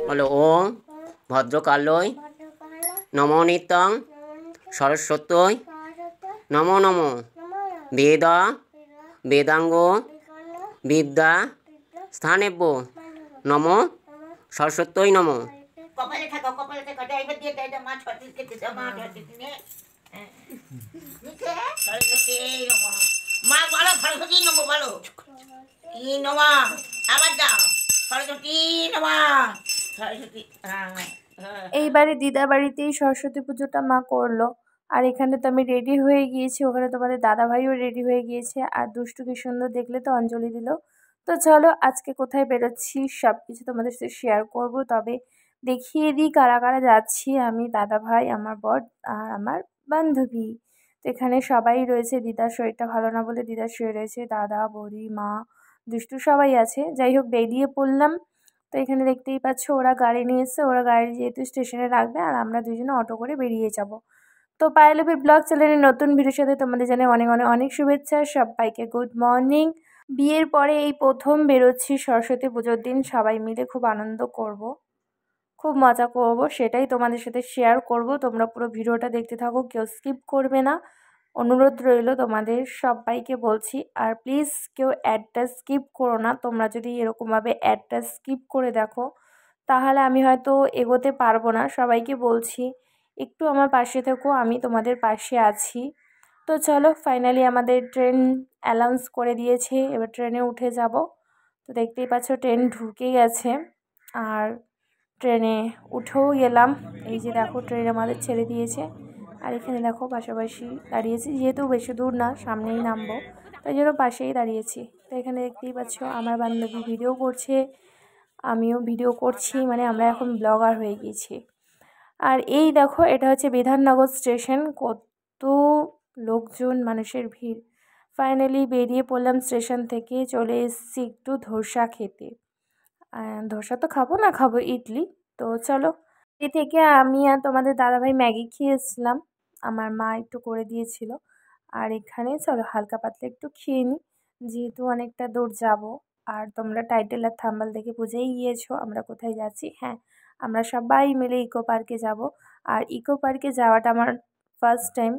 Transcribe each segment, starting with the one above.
বলো ওম ভদ্রকালয় নমো নিত্যং সরস্বতী নমো নমো বেদা বেদাঙ্গ বিদ্যা স্থানেভ্য নমো সরস্বতী নমো। কপালে থাকো ড্রাইভার দিয়ে মা ছটি খেতে মা ছটি নে নিচে সরস্বতী নমো মা বলো সরস্বতী নমো বলো ই নমা আবার দাও সরস্বতী নমা সরস্বতী। এইবারে দিদা বাড়িতেই সরস্বতী পুজোটা মা করলো। আর এখানে তো আমি রেডি হয়ে গিয়েছি, ওখানে তোমাদের দাদা ভাইও রেডি হয়ে গিয়েছে। আর দুষ্টু কি সুন্দর দেখলে তো অঞ্জলি দিল। তো চলো আজকে কোথায় বেরোচ্ছি সব কিছু তোমাদের সাথে শেয়ার করব। তবে দেখিয়ে দিই কারা কারা যাচ্ছি। আমি, দাদা ভাই, আমার বর আর আমার বান্ধবী। তো এখানে সবাই রয়েছে। দিদার শরীরটা ভালো না বলে দিদার শুয়ে রয়েছে, দাদা বৌদি মা দুষ্টু সবাই আছে। যাই হোক বেরিয়ে পড়লাম। তো এখানে দেখতেই পাচ্ছ ওরা গাড়ি নিয়ে এসছে, ওরা গাড়ি যেহেতু স্টেশনে রাখবে আর আমরা দুজনে অটো করে বেরিয়ে যাব। তো পায়েলভি ব্লগ চ্যানেলের নতুন ভিডিওর সাথে তোমাদের জানাই অনেক অনেক অনেক শুভেচ্ছা। সবাইকে গুড মর্নিং। বিয়ের পরে এই প্রথম বেরোচ্ছি সরস্বতী পুজোর দিন, সবাই মিলে খুব আনন্দ করব, খুব মজা করব, সেটাই তোমাদের সাথে শেয়ার করব। তোমরা পুরো ভিডিওটা দেখতে থাকো, কেউ স্কিপ করবে না, অনুরোধ রইল তোমাদের সবাইকে বলছি। আর প্লিজ কেউ অ্যাডটা স্কিপ করো না। তোমরা যদি এরকমভাবে অ্যাডটা স্কিপ করে দেখো তাহলে আমি হয়তো এগোতে পারবো না। সবাইকে বলছি একটু আমার পাশে থেকো, আমি তোমাদের পাশে আছি। তো চলো ফাইনালি আমাদের ট্রেন অ্যানাউন্স করে দিয়েছে, এবার ট্রেনে উঠে যাব। তো দেখতেই পাচ্ছ ট্রেন ঢুকে গেছে আর ট্রেনে উঠেও গেলাম। এই যে দেখো ট্রেন আমাদের ছেড়ে দিয়েছে আর এখানে দেখো পাশাপাশি দাঁড়িয়েছি, যেহেতু বেশি দূর না সামনেই নামবো তাই জন্য পাশেই দাঁড়িয়েছি। তো এখানে দেখতেই পাচ্ছ আমার বান্ধবী ভিডিও করছে, আমিও ভিডিও করছি, মানে আমরা এখন ব্লগার হয়ে গিয়েছি। আর এই দেখো এটা হচ্ছে বিধাননগর স্টেশন, কত লোকজন মানুষের ভিড়। ফাইনালি বেরিয়ে পড়লাম স্টেশন থেকে, চলে এসেছি একটু ধোসা খেতে। ধোসা তো খাবো না, খাবো ইডলি। তো চলো এ থেকে আমি আর তোমাদের দাদাভাই ম্যাগি খেয়েছিলাম, আমার মা একটু করে দিয়েছিল। আর এখানে চলো হালকা পাতলা একটু খেয়ে নিই, যেহেতু অনেকটা দূর যাব। আর তোমরা টাইটেল আর থাম্বনেল দেখে বুঝেই গিয়েছো আমরা কোথায় যাচ্ছি। হ্যাঁ, আমরা সবাই মিলে ইকো পার্কে যাব। আর ইকো পার্কে যাওয়াটা আমার ফার্স্ট টাইম,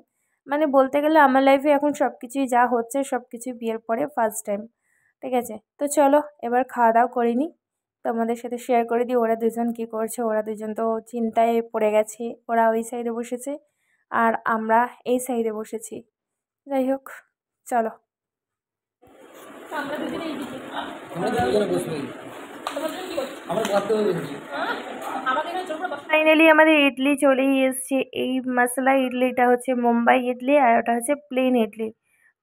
মানে বলতে গেলে আমার লাইফে এখন সব কিছুই যা হচ্ছে সব কিছুই বিয়ের পরে ফার্স্ট টাইম। ঠিক আছে, তো চলো এবার খাওয়া দাওয়া করে নিই, তোমাদের সাথে শেয়ার করে দিই ওরা দুজন কী করছে। ওরা দুজন তো চিন্তায় পড়ে গেছে, ওরা ওই সাইডে বসেছে আর আমরা এই সাইডে বসেছি। যাই হোক চলো। ফাইনালি আমাদের ইডলি চলেই এসছে। এই মশলা ইডলিটা হচ্ছে মুম্বাই ইডলি আর ওটা হচ্ছে প্লেন ইডলি।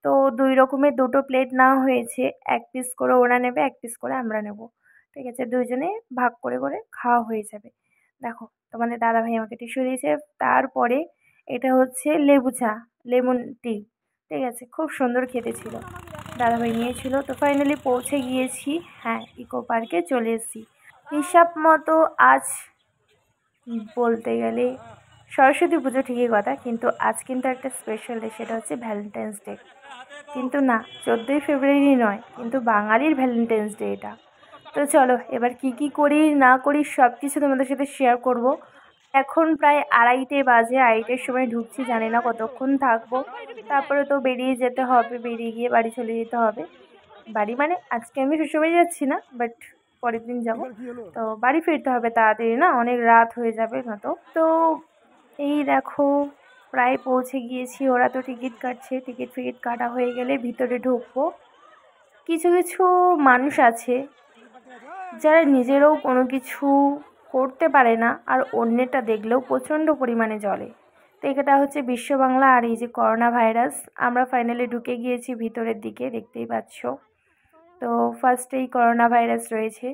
তো দুই রকমের দুটো প্লেট নেওয়া হয়েছে, এক পিস করে ওরা নেবে, এক পিস করে আমরা নেব। ঠিক আছে, দুজনে ভাগ করে করে খাওয়া হয়ে যাবে। দেখো তোমাদের দাদাভাই আমাকে টিস্যু দিয়েছে। তারপরে এটা হচ্ছে লেবু চা, লেমন টি। ঠিক আছে, খুব সুন্দর খেতে ছিল, দাদাভাই নিয়েছিল। তো ফাইনালি পৌঁছে গিয়েছি, হ্যাঁ ইকো পার্কে চলে এসেছি। হিসাব মতো আজ বলতে গেলে সরস্বতী পুজো ঠিকই কথা, কিন্তু আজ কিন্তু একটা স্পেশাল ডে, সেটা হচ্ছে ভ্যালেন্টাইন্স ডে। কিন্তু না, 14ই ফেব্রুয়ারি নয়, কিন্তু বাঙালির ভ্যালেন্টাইন্স ডে এটা। তো চলো এবার কি করি না করি সব কিছু তোমাদের সাথে শেয়ার করব। এখন প্রায় 2:30 বাজে, 2:30টার সময় ঢুকছি, জানি না কতক্ষণ থাকবো। তারপরে তো বেরিয়ে যেতে হবে, বেরিয়ে গিয়ে বাড়ি চলে যেতে হবে। বাড়ি মানে আজকে আমি শ্বশুরবাড়ি যাচ্ছি না, বাট পরের দিন যাব। তো বাড়ি ফিরতে হবে তাড়াতাড়ি, না অনেক রাত হয়ে যাবে নয়তো। তো এই দেখো প্রায় পৌঁছে গিয়েছি, ওরা তো টিকিট কাটছে, টিকিট ফিকিট কাটা হয়ে গেলে ভিতরে ঢুকবো। কিছু কিছু মানুষ আছে যারা নিজেরাও কোনো কিছু করতে পারে না আর অন্যেরটা দেখলেও প্রচণ্ড পরিমাণে জ্বলে। তো এটা হচ্ছে বিশ্ব বাংলা আর এই যে করোনা ভাইরাস। আমরা ফাইনালি ঢুকে গিয়েছি ভিতরের দিকে, দেখতেই পাচ্ছ। তো ফার্স্টেই করোনা ভাইরাস রয়েছে।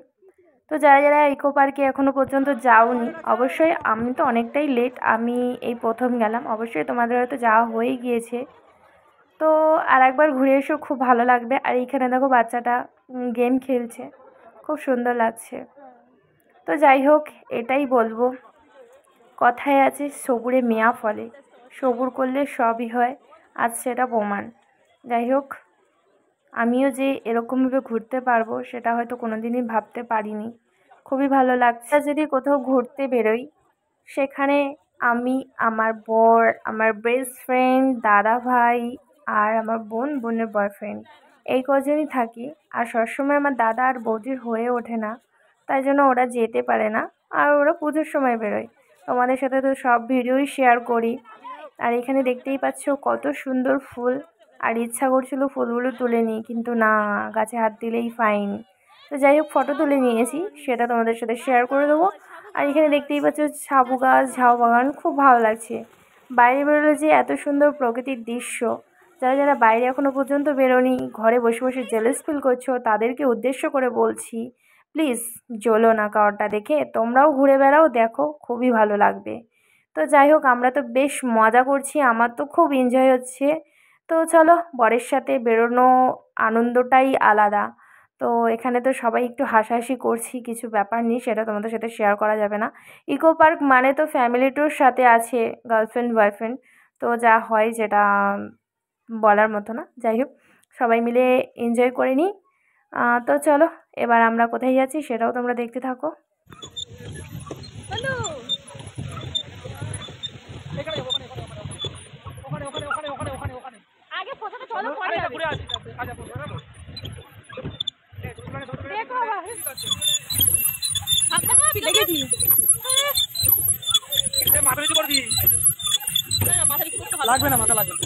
তো যারা যারা ইকো পার্কে এখনও পর্যন্ত যাওনি, অবশ্যই, আমি তো অনেকটাই লেট, আমি এই প্রথম গেলাম, অবশ্যই তোমাদের হয়তো যাওয়া হয়ে গিয়েছে। তো আর একবার ঘুরে এসো, খুব ভালো লাগবে। আর এইখানে দেখো বাচ্চাটা গেম খেলছে, খুব সুন্দর লাগছে। তো যাই হোক এটাই বলবো, কথায় আছে সবুরে মেয়া ফলে, সবুর করলে সবই হয়, আজ সেটা প্রমাণ। যাই হোক আমিও যে এরকমভাবে ঘুরতে পারবো সেটা হয়তো কোনোদিনই ভাবতে পারিনি। খুবই ভালো লাগছে। যদি কোথাও ঘুরতে বেরোই সেখানে আমি, আমার বর, আমার বেস্ট ফ্রেন্ড, দাদা ভাই আর আমার বোনের বয়ফ্রেন্ড, এই কজনই থাকি। আর সবসময় আমার দাদা আর বৌদির হয়ে ওঠে না, তাই জন্য ওরা যেতে পারে না। আর ওরা পুজোর সময় বেরোয়। তোমাদের সাথে তো সব ভিডিওই শেয়ার করি। আর এখানে দেখতেই পাচ্ছ কত সুন্দর ফুল। আর ইচ্ছা করছিল ফুলগুলো তুলে নিই, কিন্তু না, গাছে হাত দিলেই ফাইন। তো যাই হোক, ফটো তুলে নিয়েছি, সেটা তোমাদের সাথে শেয়ার করে দেবো। আর এখানে দেখতেই পাচ্ছ সাবু গাছ, ঝাউ বাগান, খুব ভালো লাগছে। বাইরে বেরোলে যে এত সুন্দর প্রকৃতির দৃশ্য, যারা যারা বাইরে এখনও পর্যন্ত বেরোনি, ঘরে বসে বসে জেলাস ফিল করছো, তাদেরকে উদ্দেশ্য করে বলছি, প্লিজ জ্বলো না কারটা দেখে, তোমরাও ঘুরে বেড়াও, দেখো খুবই ভালো লাগবে। তো যাই হোক, আমরা তো বেশ মজা করছি, আমার তো খুব এনজয় হচ্ছে। তো চলো, বরের সাথে বেরোনো আনন্দটাই আলাদা। তো এখানে তো সবাই একটু হাসাহাসি করছি, কিছু ব্যাপার নেই, সেটা তোমাদের সাথে শেয়ার করা যাবে না। ইকো পার্ক মানে তো ফ্যামিলি ট্যুর, সাথে আছে গার্লফ্রেন্ড বয়ফ্রেন্ড, তো যা হয় যেটা বলার মতো না। যাই হোক, সবাই মিলে এনজয় করে নিই। তো চলো, এবার আমরা কোথায় যাচ্ছি সেটাও তোমরা দেখতে থাকো। লাগবে না, মাথা লাগবে।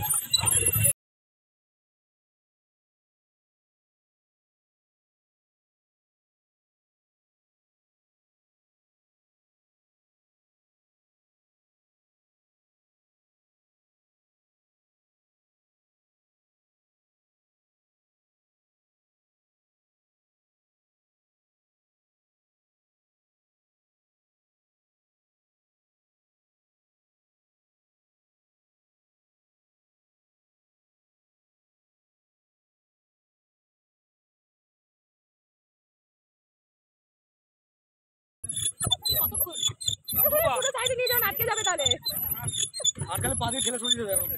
আর কালে পা দিয়ে ঠেলে সরিয়ে দেবে এখন।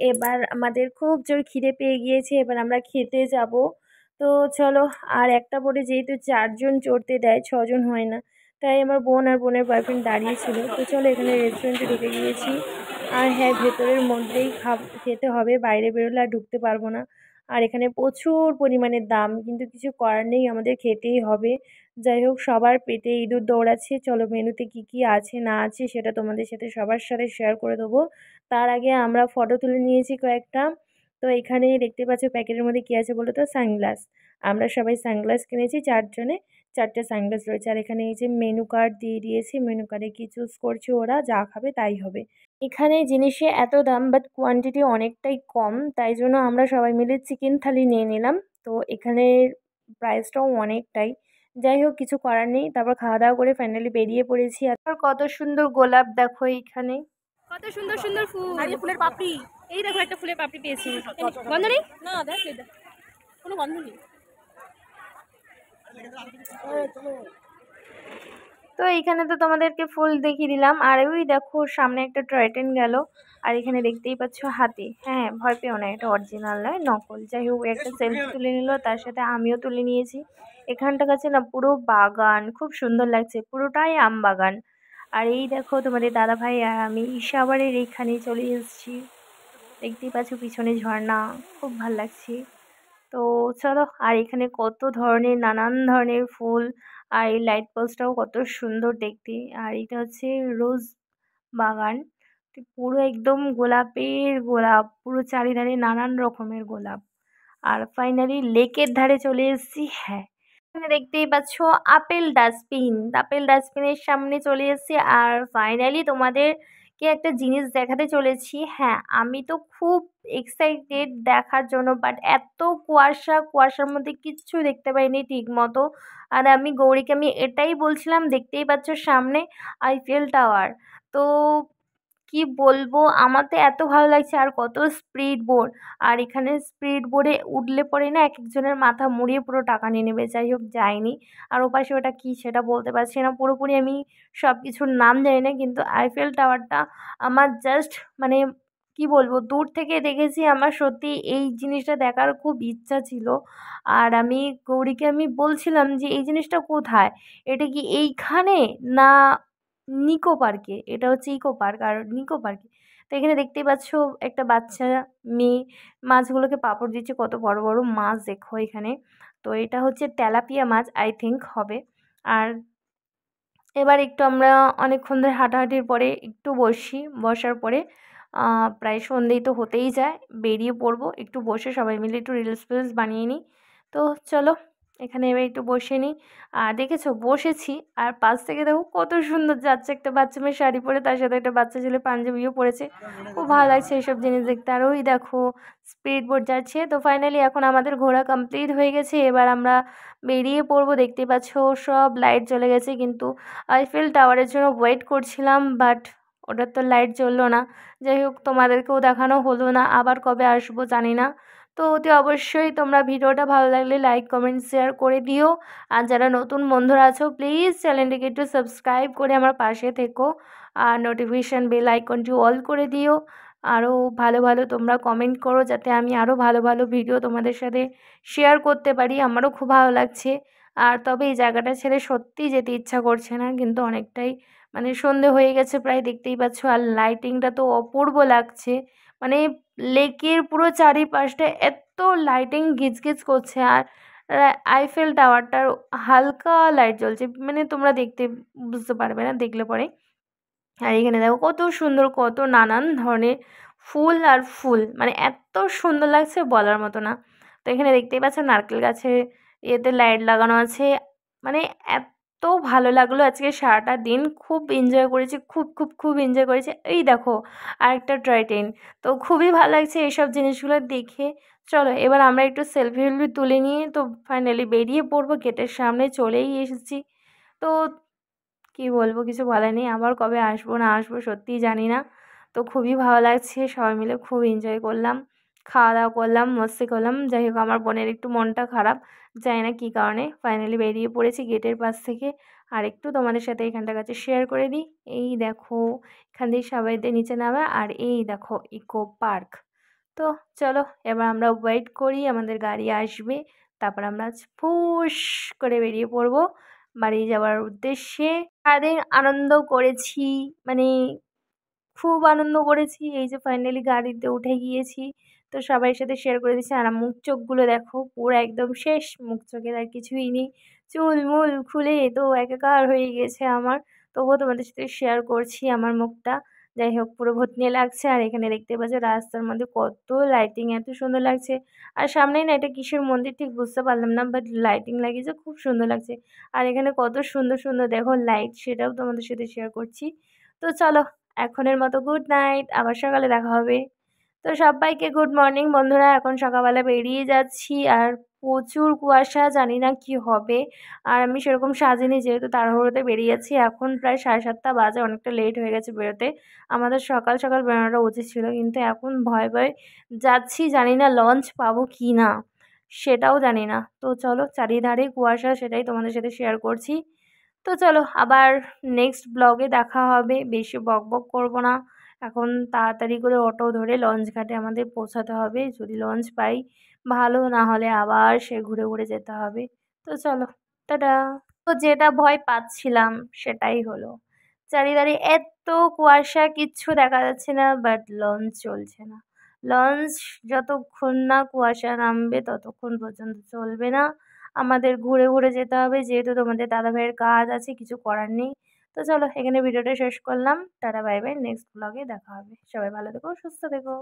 এবার আমাদের খুব জোর খিদে পেয়ে গিয়েছে, এবার আমরা খেতে যাব। তো চলো, আর একটা বোটে যেহেতু 4জন চড়তে দেয়, 6জন হয় না, তাই আমার বোন আর বোনের বয়ফ্রেন্ড দাঁড়িয়েছিল। তো চলো, এখানে রেস্টুরেন্টে ঢুকে গিয়েছি। আর হ্যাঁ, ভেতরের মধ্যেই খেতে হবে, বাইরে বেরোলে আর ঢুকতে পারবো না। আর এখানে প্রচুর পরিমাণে দাম, কিন্তু কিছু করার নেই, আমাদের খেতেই হবে। যাই হোক, সবার পেটে ইঁদুর দৌড়াচ্ছে। চলো, মেনুতে কি কি আছে না আছে সেটা তোমাদের সাথে সবার সাথে শেয়ার করে দেবো। তার আগে আমরা ফটো তুলে নিয়েছি কয়েকটা। তো এখানে দেখতে পাচ্ছ প্যাকেটের মধ্যে কী আছে বলো তো, সানগ্লাস। আমরা সবাই সানগ্লাস কিনেছি, 4জনে 4টে সানগ্লাস রয়েছে। আর এখানে এই যে মেনু কার্ড দিয়ে দিয়েছি, মেনু কার্ডে কি চুজ করছে ওরা, যা খাবে তাই হবে। এখানে জিনিসে এত দাম, বাট কোয়ান্টিটি অনেকটাই কম, তাই জন্য আমরা সবাই মিলে চিকেন থালি নিয়ে নিলাম। তো এখানে প্রাইসটাও অনেকটাই। যাই হোক, কিছু করার নেই, তারপর খাওয়া দাওয়া করে ফাইনালি বেরিয়ে পড়েছি। আর কত সুন্দর গোলাপ দেখো এইখানে, কত সুন্দর সুন্দর ফুল, আর এই ফুলের পাপড়ি। এই দেখো, একটা ফুলের পাপড়ি পেয়েছি। গন্ধ নেই না, দেখ কোনো গন্ধ নেই। তো এইখানে তো তোমাদেরকে ফুল দেখিয়ে দিলাম। আর ওই দেখো সামনে একটা টয় ট্রেন গেল। আর এখানে দেখতেই পাচ্ছ হাতি। হ্যাঁ, ভয় পেও না, এটা অরিজিনাল নয়, নকল। যাই হোক, একটা সেলফি তুলে নিল, তার সাথে আমিও তুলে নিয়েছি। এখানটা কাছে না পুরো বাগান, খুব সুন্দর লাগছে, পুরোটাই আম বাগান। আর এই দেখো, তোমাদের দাদা ভাই আর আমি ঈশাবাড়ির এইখানে চলে এসেছি। দেখতেই পাচ্ছ পিছনে ঝর্ণা, খুব ভাল লাগছে। তো চলো, আর এখানে কত ধরনের, নানান ধরনের ফুল। আর এই লাইট পোস্টটাও কত সুন্দর দেখতে। আর এটা হচ্ছে রোজ বাগান, তো পুরো একদম গোলাপের গোলাপ, পুরো চারিধারে নানান রকমের গোলাপ। আর ফাইনালি লেকের ধারে চলে এসেছি। হ্যাঁ, এখানে দেখতেই পাচ্ছ আপেল ডাস্টবিন, আপেল ডাস্টবিনের সামনে চলে এসেছি। আর ফাইনালি তোমাদেরকে একটা জিনিস দেখাতে চলেছি। হ্যাঁ, আমি তো খুব এক্সাইটেড দেখার জন্য, বাট এত কুয়াশা, কুয়াশার মধ্যে কিচ্ছু দেখতে পাইনি ঠিক মতো। আর গৌরীকে আমি এটাই বলছিলাম, দেখতেই পাচ্ছ সামনে আইফেল টাওয়ার। তো কি বলবো, আমার তো এত ভালো লাগছে। আর কত স্পিড বোট, আর এখানে স্পিড বোটে উঠলে পরে না এক একজনের মাথা মুড়িয়ে পুরো টাকা নিয়ে নেবে। যাই হোক, যাইনি। আর ওপাশে ওটা কী সেটা বলতে পারছি না, পুরোপুরি আমি সব কিছুর নাম জানি না। কিন্তু আইফেল টাওয়ারটা আমার জাস্ট মানে কি বলবো, দূর থেকে দেখেছি, আমার সত্যি এই জিনিসটা দেখার খুব ইচ্ছা ছিল। আর গৌরীকে আমি বলছিলাম যে এই জিনিসটা কোথায়, এটা কি এইখানে না নিকো পার্কে? এটা হচ্ছে ইকো পার্ক আর নিকো পার্কে। তো এখানে দেখতেই পাচ্ছ একটা বাচ্চা মেয়ে মাছগুলোকে পাপড় দিচ্ছে, কত বড় বড় মাছ দেখো এখানে। তো এটা হচ্ছে তেলাপিয়া মাছ আই থিঙ্ক হবে। আর এবার একটু আমরা অনেকক্ষণ ধরে হাঁটাহাঁটির পরে একটু বসার পরে প্রায় সন্ধেই তো হতেই যায়, বেরিয়ে পড়বো। একটু বসে সবাই মিলে একটু রিলস ফিলস বানিয়ে নিই। তো চলো, এখানে এবার একটু বসে নিই। আর দেখেছো বসেছি, আর পাশ থেকে দেখো কত সুন্দর যাচ্ছে একটা বাচ্চা মেয়ে শাড়ি পরে, তার সাথে একটা বাচ্চা ছেলে পাঞ্জাবিও পরেছে। খুব ভালো লাগছে এইসব জিনিস দেখতে। আর ওই দেখো স্পিড বোট যাচ্ছে। তো ফাইনালি এখন আমাদের ঘোরা কমপ্লিট হয়ে গেছে, এবার আমরা বেরিয়ে পড়বো। দেখতেই পাচ্ছ সব লাইট জ্বলে গেছে, কিন্তু আইফেল টাওয়ারের জন্য ওয়েট করছিলাম, বাট ওটার তো লাইট জ্বললো না। যাই হোক, তোমাদেরকেও দেখানো হলো না, আবার কবে আসবো জানি না। তো অতি অবশ্যই তোমরা ভিডিওটা ভালো লাগলে লাইক কমেন্ট শেয়ার করে দিও। আর যারা নতুন বন্ধুরা আছো প্লিজ চ্যানেলটিকে একটু সাবস্ক্রাইব করে আমার পাশে থেকো। আর নোটিফিকেশান বেল আইকনটি অল করে দিও। আরও ভালো ভালো তোমরা কমেন্ট করো, যাতে আমি আরও ভালো ভালো ভিডিও তোমাদের সাথে শেয়ার করতে পারি। আমারও খুব ভালো লাগছে। আর তবে এই জায়গাটা ছেড়ে সত্যিই যেতে ইচ্ছা করছে না, কিন্তু অনেকটাই মানে সন্ধে হয়ে গেছে প্রায়, দেখতেই পাচ্ছ। আর লাইটিংটা তো অপূর্ব লাগছে, মানে লেকের পুরো চারিপাশটা এত লাইটিং গিজগিজ করছে। আর আইফেল টাওয়ারটার হালকা লাইট জ্বলছে, মানে তোমরা দেখতে বুঝতে পারবে না দেখলে পরে। আর এখানে দেখো কত সুন্দর, কত নানান ধরনের ফুল আর ফুল, মানে এত সুন্দর লাগছে বলার মতো না। তো এখানে দেখতেই পাচ্ছ নারকেল গাছে ইয়েতে লাইট লাগানো আছে। মানে এত ভালো লাগলো আজকে সারাটা দিন, খুব এনজয় করেছি, খুব খুব খুব এনজয় করেছি। এই দেখো আরেকটা টয় ট্রেন। তো খুবই ভালো লাগছে এইসব জিনিসগুলো দেখে। চলো এবার আমরা একটু সেলফি তুলে নিয়ে তো ফাইনালি বেরিয়ে পড়বো। গেটের সামনে চলেই এসেছি। তো কি বলবো, কিছু বলার নেই। আবার কবে আসবো না আসবো সত্যিই জানি না। তো খুবই ভালো লাগছে, সবাই মিলে খুব এনজয় করলাম, খাওয়া দাওয়া করলাম, মস্তি করলাম। যাই হোক, আমার বোনের একটু মনটা খারাপ, জানি না কী কারণে। ফাইনালি বেরিয়ে পড়েছি গেটের পাশ থেকে। আর একটু তোমাদের সাথে এখানটার কাছে শেয়ার করে দিই। এই দেখো এখান থেকে সবাইদের নিচে নামা, আর এই দেখো ইকো পার্ক। তো চলো এবার আমরা ওয়েট করি, আমাদের গাড়ি আসবে, তারপর আমরা ফুস করে বেরিয়ে পড়বো বাড়ি যাওয়ার উদ্দেশ্যে। সারাদিন আনন্দ করেছি, মানে খুব আনন্দ করেছি। এই যে ফাইনালি গাড়িতে উঠে গিয়েছি, তো সবাইয়ের সাথে শেয়ার করে দিচ্ছি। আর মুখ চোখগুলো দেখো পুরো একদম শেষ, মুখ চোখের আর কিছুই নেই, চুল মুল খুলে তো একাকার হয়ে গেছে আমার। তবুও তোমাদের সাথে শেয়ার করছি আমার মুখটা। যাই হোক, পুরো ভূতনি লাগছে। আর এখানে দেখতে পাচ্ছ রাস্তার মধ্যে কত লাইটিং, এত সুন্দর লাগছে। আর সামনেই না এটা কিসের মন্দির ঠিক বুঝতে পারলাম না, বাট লাইটিং লাগিয়েছে, খুব সুন্দর লাগছে। আর এখানে কত সুন্দর সুন্দর দেখো লাইট, সেটাও তোমাদের সাথে শেয়ার করছি। তো চলো এখনের মতো গুড নাইট, আবার সকালে দেখা হবে। তো সবাইকে গুড মর্নিং বন্ধুরা। এখন সকালবেলা বেরিয়ে যাচ্ছি, আর প্রচুর কুয়াশা, জানি না কি হবে। আর আমি সেরকম সাজিনি, যেহেতু তাড়াহুড়োতে বেরিয়ে যাচ্ছি। এখন প্রায় 7:30 বাজে, অনেকটা লেট হয়ে গেছে বেরোতে। আমাদের সকাল সকাল বেরোনোটা উচিত ছিল, কিন্তু এখন ভয় ভয় যাচ্ছি, জানি না লঞ্চ পাবো কি না, সেটাও জানি না। তো চলো, চারিধারে কুয়াশা, সেটাই তোমাদের সাথে শেয়ার করছি। তো চলো আবার নেক্সট ব্লগে দেখা হবে। বেশি বক বক করবো না, এখন তাড়াতাড়ি করে অটো ধরে লঞ্চ ঘাটে আমাদের পৌঁছাতে হবে। যদি লঞ্চ পাই ভালো, না হলে আবার সে ঘুরে ঘুরে যেতে হবে। তো চলো টাটা। তো যেটা ভয় পাচ্ছিলাম সেটাই হলো, চারিধারে এত কুয়াশা, কিচ্ছু দেখা যাচ্ছে না, বাট লঞ্চ চলছে না। লঞ্চ যতক্ষণ না কুয়াশা নামবে ততক্ষণ পর্যন্ত চলবে না। আমাদের ঘুরে ঘুরে যেতে হবে, যেহেতু তোমাদের দাদাভাইয়ের কাজ আছে, কিছু করার নেই। তো চলো এখানে ভিডিওটা শেষ করলাম। টাটা বাই বাই, নেক্সট ব্লগে দেখা হবে। সবাই ভালো থেকো, সুস্থ থেকো।